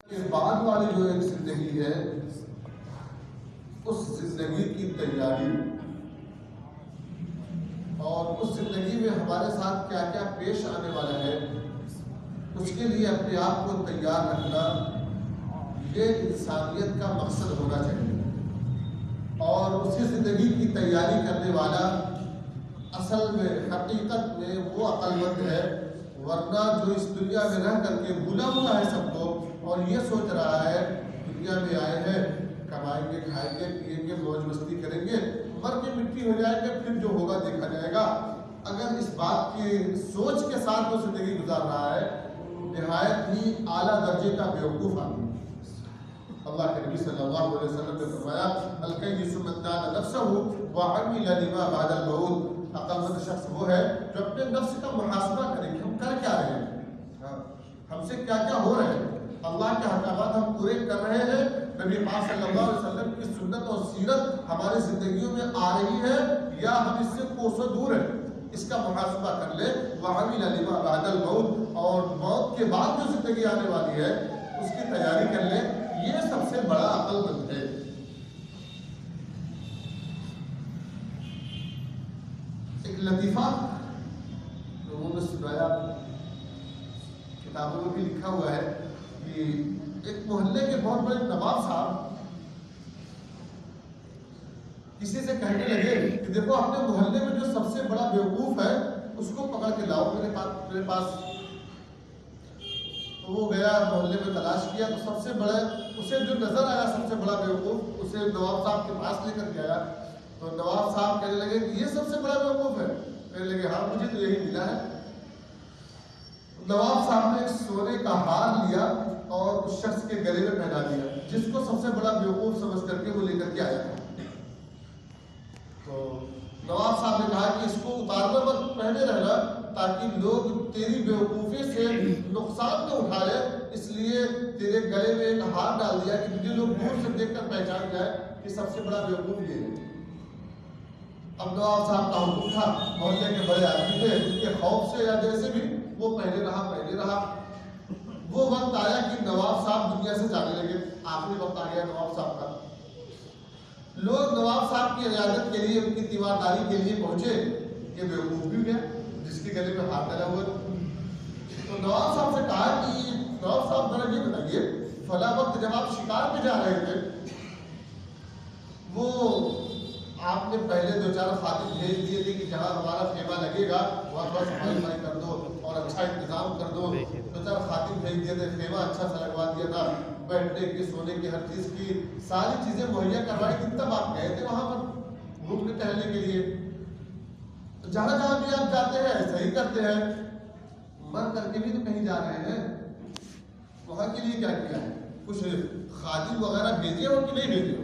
اس بعد والی جو ایک زندگی ہے، اس زندگی کی تیاری اور اس زندگی میں ہمارے ساتھ کیا کیا پیش آنے والا ہے، اس کے لیے اپنے آپ کو تیار رکھنا یہ انسانیت کا مقصد ہونا چاہیے۔ اور اسی زندگی کی تیاری کرنے والا اصل میں حقیقت میں وہ عقل مند ہے، ورنہ جو اس دنیا میں رہ کر کے بھولا ہوا ہے سب کو اور یہ سوچ رہا ہے دنیا میں آئے ہیں، کمائیں گے، کھائیں گے، پیئیں گے، موج مستی کریں گے، مر کے مٹی ہو جائے گا، پھر جو ہوگا دیکھا جائے گا۔ اگر اس بات کی سوچ کے ساتھ وہ زندگی گزار رہا ہے، نہایت ہی اعلیٰ درجے کا بیوقوف آدمی۔ اللہ کے نبی صلی اللہ علیہ وسلم نے فرمایا الکیس من دان نفسہ وعمل لما بعد الموت۔ عقل مند شخص وہ ہے جو اپنے نفس کا محاسبہ کرے کہ ہم کر کیا رہے ہیں، ہم سے کیا کیا ہو رہے ہیں، اللہ کے احکامات ہم پورے کر رہے ہیں، نبی پاک صلی اللہ علیہ وسلم کی سنت اور سیرت ہماری زندگیوں میں آ رہی ہے یا ہم اس سے کوسوں دور ہیں، اس کا محاسبہ کر لے۔ وعمل لما بعد الموت، اور موت کے بعد جو زندگی آنے والی ہے اس کی تیاری کر لے، یہ سب سے بڑا عقل مند ہے۔ ایک لطیفہ لوگوں نے سنایا، کتابوں میں بھی لکھا ہوا ہے کہ ایک محلے کے بہت بڑے نواب صاحب کسی سے کہنے لگے کہ دیکھو اپنے محلے میں جو سب سے بڑا بیوقوف ہے اس کو پکڑ کے لاؤ میرے پاس۔ تو وہ گیا، محلے میں تلاش کیا، تو سب سے بڑے اسے جو نظر آیا سب سے بڑا بیوقوف، اسے نواب صاحب کے پاس لے کر گیا۔ تو نواب صاحب کہنے لگے کہ یہ سب سے بڑا بیوقوف ہے؟ کہنے لگے ہاں مجھے تو یہی ملا ہے۔ نواب صاحب نے ایک سونے کا ہار لیا اور اس شخص کے گلے میں پہنا دیا، جس کو سب سے بڑا بیوقوف سمجھ کر کے وہ لے کر کے آیا تھا۔ تو نواب صاحب نے کہا کہ اس کو اتارنا مت، پہنے رہنا، تاکہ لوگ تیری بیوقوفی سے نقصان نہ اٹھائے، اس لیے تیرے گلے میں ایک ہار ڈال دیا کہ تجھے لوگ دور سے دیکھ کر پہچان جائے کہ سب سے بڑا بیوقوف یہ ہے۔ اب نواب صاحب کا حکم تھا، محلے کے بڑے آدمی تھے، ان کے خوف سے یا جیسے بھی وہ پہلے رہا۔ وہ وقت آیا کہ نواب صاحب دنیا سے جانے لگے، آخری وقت آ گیا نواب صاحب کا۔ لوگ نواب صاحب کی عیادت کے لیے، ان کی تیمارداری کے لیے پہنچے کہ بیوقوف بھی گیا جس کے گلے میں ہاتھ ڈلا ہوا۔ تو نواب صاحب سے کہا کہ نواب صاحب ذرا یہ بتائیے، فلاں وقت جب آپ شکار پہ جا رہے تھے، وہ آپ نے پہلے دو چار خادم بھیج دیے تھے کہ جہاں ہمارا خیمہ لگے گا وہاں تھوڑا صفائی کر دو اور اچھا انتظام کر دو۔ دو چار خادم بھیج دیے تھے، خیمہ اچھا سا لگوا دیا تھا، بیٹھنے کی، سونے کی، ہر چیز کی ساری چیزیں مہیا کروائی تھی، تب آپ گئے تھے وہاں پر گھومنے ٹہلنے کے لیے۔ جہاں جہاں بھی آپ جاتے ہیں ایسا ہی کرتے ہیں، مر کر کے بھی تو کہیں جا رہے ہیں، وہاں کے لیے کیا کیا ہے؟ کچھ خادم وغیرہ بھیجے ہو کہ نہیں بھیجے ہو؟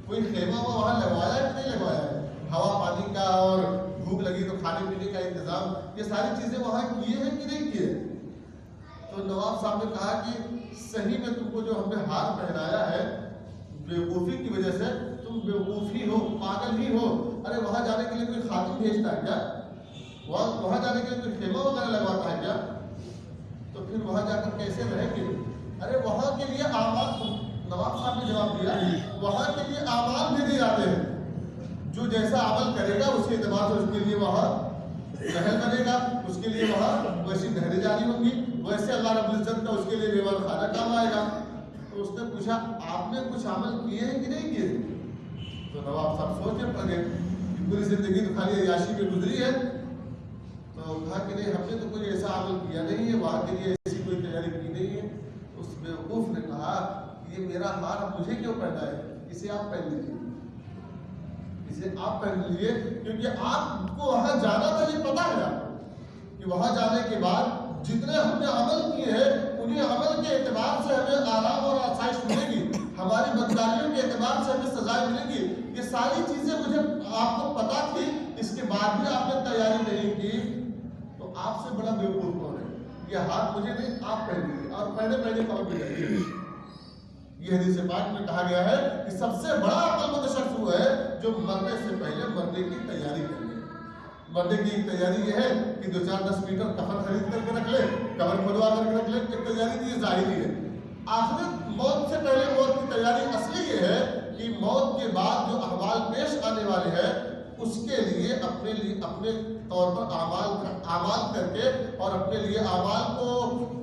کوئی خیمہ وہاں لگوایا ہے کہ نہیں لگوایا ہے؟ ہوا پانی کا اور بھوک لگی تو کھانے پینے کا انتظام، یہ ساری چیزیں وہاں کیے ہیں کہ نہیں کیے؟ تو نواب صاحب نے کہا کہ صحیح میں تم کو جو ہم نے ہار پہنایا ہے بیوقوفی کی وجہ سے، تم بیوقوف ہی ہو، پاگل ہی ہو۔ ارے وہاں جانے کے لیے کوئی خادم بھیجتا ہے کیا؟ وہاں جانے کے لیے کوئی خیمہ وغیرہ لگواتا ہے کیا؟ تو پھر وہاں جا کر کیسے رہیں گے؟ ارے وہاں کے لیے اعمال، نواب صاحب نے جواب دیا، وہاں کے لیے اعمال بھیجے جاتے ہیں، جو جیسا عمل کرے گا اس کے اعتبار سے اس کے لیے وہاں محل بنے گا، اس کے لیے وہاں ویسی نہریں جاری ہوں گی، ویسے اللہ رب العزت کا اس کے لیے میوان خانہ کام آئے گا۔ تو اس نے پوچھا آپ نے کچھ عمل کیے ہیں کہ نہیں کیے؟ تو نواب صاحب سوچنے پڑ گئے کہ پوری زندگی تو خالی عیاشی میں گزری ہے۔ تو کہا کہ نہیں، ہم نے تو کوئی ایسا عمل کیا نہیں ہے، وہاں کے لیے ایسی کوئی تیاری کی نہیں ہے۔ اس بیوقوف نے کہا یہ میرا ہار مجھے کیوں پہنا ہے؟ اسے آپ پہن لیجیے، اسے آپ پہن لیجیے، کیونکہ آپ کو وہاں جانا تھا، یہ پتا ہے آپ کہ وہاں جانے کے بعد جتنے ہم نے عمل کیے ہیں انہیں عمل کے اعتبار سے ہمیں آرام اور آسائش ملے گی، ہماری بدکاریوں کے اعتبار سے ہمیں سزائیں ملے گی۔ یہ ساری چیزیں مجھے آپ کو پتا تھی، اس کے بعد بھی آپ نے تیاری نہیں کی، تو آپ سے بڑا بیوقوف کون ہے؟ یہ ہاتھ مجھے نہیں، آپ پہن لیجیے اور پہلے پاؤں پہ جائیے۔ یہ حدیث پاک میں کہا گیا ہے کہ سب سے بڑا عقل مند شخص وہ ہے جو مرنے سے پہلے مرنے کی تیاری کر لے۔ مرنے کی تیاری یہ ہے کہ 2-4-10 میٹر کفن خرید کر کے رکھ لے، قبر کھلوا کر کے رکھ لے، ایک تیاری تو یہ ظاہری ہے۔ آخرت موت سے پہلے موت کی تیاری اصلی یہ ہے کہ موت کے بعد جو احوال پیش آنے والے ہیں اس کے لیے اپنے طور پر اعمال کر کے اور اپنے لیے اعمال کو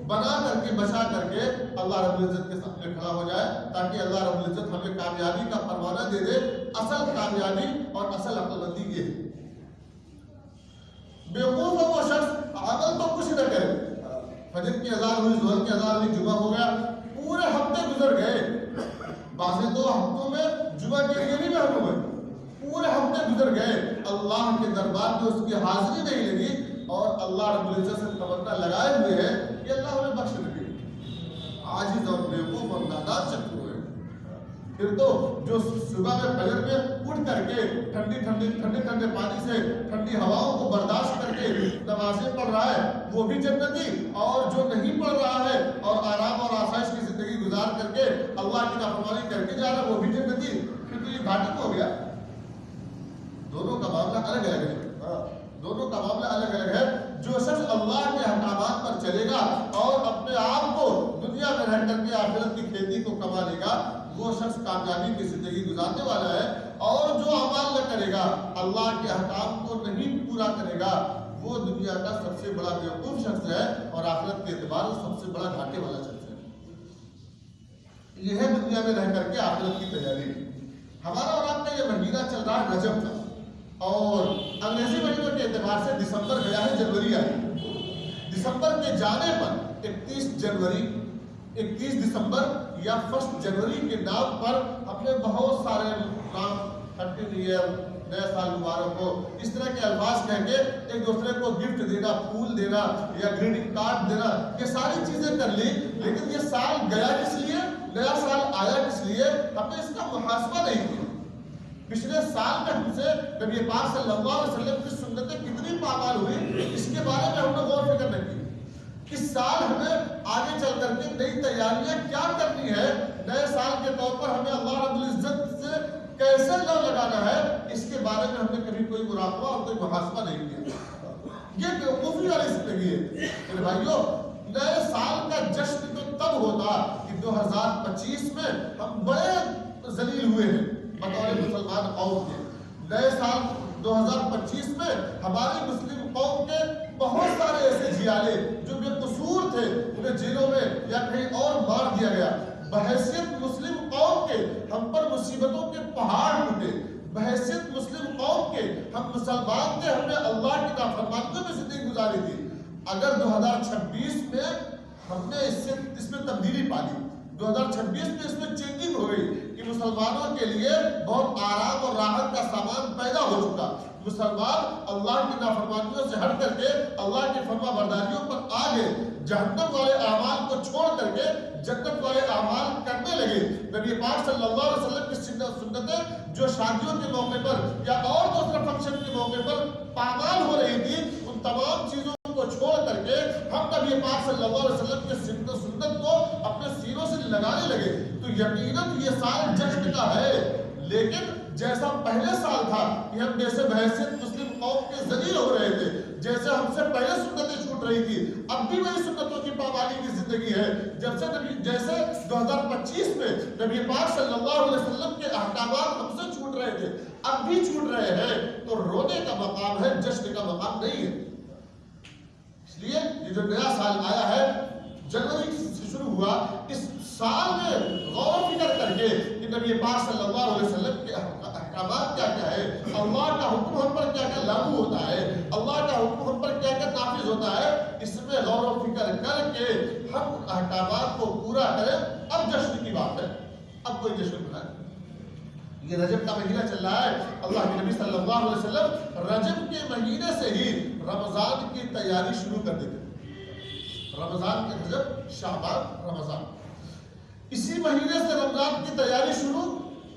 بنا کر کے بچا کر کے اللہ رب العزت کے سامنے کھڑا ہو جائے، تاکہ اللہ رب العزت ہمیں کامیابی کا پروانہ دے دے۔ اصل کامیابی اور اصل عقل مندی یہ ہے۔ بیوقوف ہے وہ شخص عمل تو کچھ نہ کرے، فجر کی اذان ہوئی، ظہر کی اذان ہوئی، جمعہ ہو گیا، پورے ہفتے گزر گئے، بعض دو ہفتوں میں جمعہ کے لیے بھی محروم ہے، پورے ہفتے گزر گئے، اللہ کے دربار میں اس کی حاضری نہیں لگی اور اللہ رب العزت سے تمنا لگائے ہوئے ہے کہ اللہ ہمیں بخش دے۔ عاجز اور بیوقوف اور نادان شخص ہوئے، پھر تو جو صبح میں فجر میں اٹھ کر کے ٹھنڈے پانی سے ٹھنڈی ہواؤں کو برداشت کر کے نمازیں پڑھ رہا ہے وہ بھی جنتی، اور جو نہیں پڑھ رہا ہے اور آرام اور آسائش کی زندگی گزار کر کے اللہ کی نافرمانی کر کے جا رہا ہے وہ بھی جنتی، پھر تو یہ گھاٹا ہو گیا۔ دونوں کا معاملہ الگ الگ ہے، دونوں کا معاملہ الگ الگ ہے۔ جو شخص اللہ کے احکامات پر چلے گا اور اپنے آپ کو دنیا میں رہ کر کے آخرت کی کھیتی کو کما لے گا وہ شخص کامیابی کی زندگی گزارنے والا ہے، اور جو عمل نہ کرے گا اللہ کے احکام کو نہیں پورا کرے گا وہ دنیا کا سب سے بڑا بیوقوف شخص ہے اور آخرت کے اعتبار سے سب سے بڑا گھاٹے والا شخص ہے۔ یہ ہے دنیا میں رہ کر کے آخرت کی تیاری۔ ہمارا اور آپ کا یہ مہینہ چل رہا ہے رجب کا، اور انگریزی مہینوں کے اعتبار سے دسمبر گیا ہے، جنوری آئی۔ دسمبر کے جانے پر 31 دسمبر یا 1 جنوری کے نام پر ہم نے بہت سارے نام، ہیپی نیو ایئر، نئے سال مبارک ہو، اس طرح کے الفاظ کہہ کے ایک دوسرے کو گفٹ دینا، پھول دینا یا گریٹنگ کارڈ دینا، یہ ساری چیزیں کر لی، لیکن یہ سال گیا کس لیے، نیا سال آیا کس لیے، ہم نے اس کا محاسبہ نہیں کیا۔ پچھلے سال میں ہم سے نبی پاک صلی اللہ علیہ وسلم کی سنتیں کتنی پامال ہوئی اس کے بارے میں ہم نے غور فکر نہیں کی۔ اس سال ہمیں آگے چل کر کے نئی تیاریاں کیا کرنی ہے، نئے سال کے طور پر ہمیں اللہ رب العزت سے کیسے لو لگانا ہے، اس کے بارے میں ہم نے کبھی کوئی مراقبہ اور کوئی محاسبہ نہیں کیا۔ یہ بیوقوفی والی زندگی ہے میرے بھائیوں۔ نئے سال کا جشن تو تب ہوتا کہ 2025 میں ہم بڑے ذلیل ہوئے ہیں بطور مسلمان قوم کے۔ نئے سال 2025 میں ہماری مسلم قوم کے بہت سارے ایسے جھیالے جو بے قصور تھے انہیں جیلوں میں یا کہیں اور مار دیا گیا۔ بحیثیت مسلم قوم کے ہم پر مصیبتوں کے پہاڑ ٹوٹے، بحیثیت مسلم قوم کے ہم مسلمان تھے، ہم نے اللہ کی نافرمانیوں میں زندگی گزاری تھی۔ اگر 2026 میں ہم نے اس میں تبدیلی پا لی، 2026 میں اس میں چینجنگ ہو گئی کہ مسلمانوں کے لیے بہت آرام اور راحت کا سامان پیدا ہو چکا۔ مسلمان اللہ کی نافرمانیوں سے ہٹ کر کے اللہ کی فرما برداریوں پر آ گئے، جہنم والے اعمال کو چھوڑ کر کے جنت والے اعمال کرنے لگے۔ نبی پاک صلی اللہ علیہ وسلم کی سنتیں جو شادیوں کے موقع پر یا اور دوسرے فنکشن کے موقع پر پامال ہو رہی تھی، ان تمام چیزوں کو چھوڑ کر کے ہم نبی پاک صلی اللہ علیہ وسلم کی سنت کو اپنے سینوں سے لگانے لگے۔ تو یقیناً یہ سال جشن کا ہے، لیکن جیسا پہلے سال تھا کہ ہم جیسے بحیثیت مسلم قوم کے ذلیل ہو رہے تھے، جیسے ہم سے پہلے سنتیں چھوٹ رہی تھی، اب بھی وہی سنتوں کی پابندی کی زندگی ہے۔ جیسے 2025 میں نبی پاک صلی اللہ علیہ وسلم کے احکامات ہم سے چھوٹ رہے تھے، اب بھی چھوٹ رہے ہیں، تو رونے کا مقام ہے، جشن کا مقام نہیں ہے۔ اس لیے یہ جو نیا سال آیا ہے، جنوری سے شروع ہوا، اس سال میں غور و فکر کر کے کہ نبی پاک صلی اللہ علیہ وسلم کے احکامات کیا کیا ہے، اللہ کا حکم ہم پر کیا کیا لاگو ہوتا ہے، اللہ کا حکم ہم پر کیا کیا نافذ ہوتا ہے، اس میں غور و فکر کر کے ہم احکامات کو پورا کریں۔ اب جشن کی بات ہے، اب کوئی جشن منائے۔ یہ رجب کا مہینہ چل رہا ہے، اللہ کے نبی صلی اللہ علیہ وسلم رجب کے مہینے سے ہی رمضان کی تیاری شروع کر دیتے۔ رمضان کے رجب، شعبان، رمضان، اسی مہینے سے رمضان کی تیاری شروع۔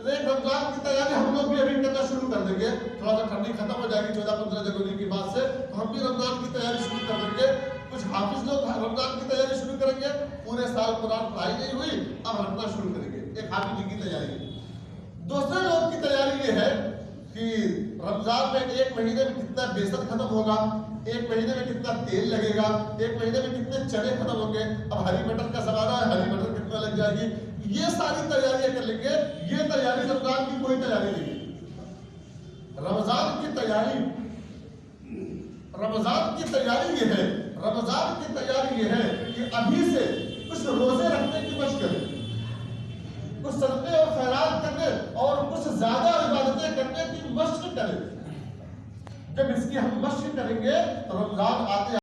رمضان کی تیاری ہم لوگ بھی ابھی کرنا شروع کر دیں گے، تھوڑا سا ٹھنڈی ختم ہو جائے گی 14-15 جنوری کی بعد سے، تو ہم بھی رمضان کی تیاری شروع کر دیں گے۔ کچھ حافظ لوگ رمضان کی تیاری شروع کریں گے، پورے سال قرآن پڑھائی نہیں ہوئی، اب رٹنا شروع کریں گے، ایک حافظ کی تیاری۔ دوسرے لوگ کی تیاری یہ ہے کہ رمضان میں ایک مہینے میں کتنا بیسن ختم ہوگا، ایک مہینے میں کتنا تیل لگے گا، ایک مہینے میں کتنے چنے ختم ہوں گے، اب ہری مٹر کا زمانہ ہے، ہری مٹر کتنا لگ جائے گی، یہ ساری تیاریاں کر لیں گے. یہ تیاری رمضان کی کوئی تیاری نہیں ہے. رمضان کی تیاری یہ ہے. رمضان کی تیاری یہ ہے کہ ابھی سے کچھ روزے رکھنے کی مشق کریں, کچھ صدقے اور خیرات کرنے اور کچھ زیادہ عبادتیں کرنے کی مشق کریں. جب اس کی ہم مشق کریں گے تو رمضان آتے